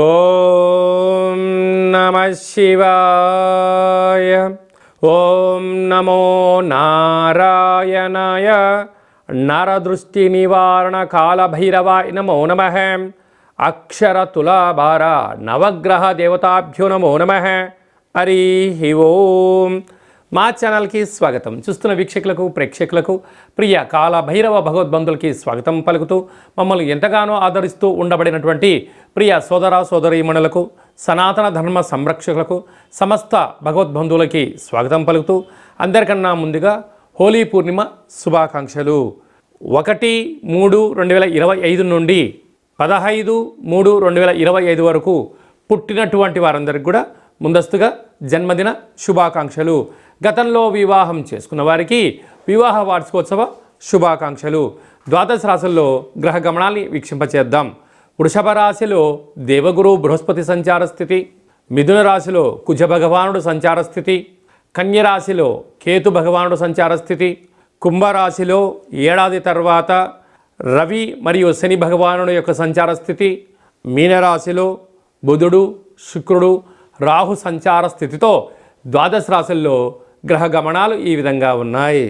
ఓం నమః శివాయ. ఓం నమో నారాయణాయ. నరదృష్టి నివారణ కాళభైరవాయ నమో నమః. అక్షర తులాభార నవగ్రహ దేవతాభ్యో నమో నమః. హరి ఓం. మా ఛానల్కి స్వాగతం. చూస్తున్న వీక్షకులకు ప్రేక్షకులకు ప్రియ కాళభైరవ భగవద్బంధులకి స్వాగతం పలుకుతూ మమ్మల్ని ఎంతగానో ఆదరిస్తూ ఉండబడినటువంటి ప్రియ సోదర సోదరీమణులకు సనాతన ధర్మ సంరక్షకులకు సమస్త భగవద్బంధువులకి స్వాగతం పలుకుతూ అందరికన్నా ముందుగా హోలీ పూర్ణిమ శుభాకాంక్షలు. 1-3-2025 నుండి 15-3-2025 వరకు పుట్టినటువంటి వారందరికీ కూడా ముందస్తుగా జన్మదిన శుభాకాంక్షలు. గతంలో వివాహం చేసుకున్న వారికి వివాహ వార్షికోత్సవ శుభాకాంక్షలు. ద్వాదశ రాశుల్లో గ్రహ గమనాల్ని వీక్షింపచేద్దాం. వృషభ రాశిలో దేవగురు బృహస్పతి సంచార స్థితి, మిథున రాశిలో కుజ భగవానుడు సంచార స్థితి, కన్య రాశిలో కేతు భగవానుడు సంచార స్థితి, కుంభరాశిలో ఏడాది తర్వాత రవి మరియు శని భగవానుడు యొక్క సంచార స్థితి, మీనరాశిలో బుధుడు శుక్రుడు రాహు సంచార స్థితితో ద్వాదశ రాశుల్లో గ్రహ గమనాలు ఈ విధంగా ఉన్నాయి.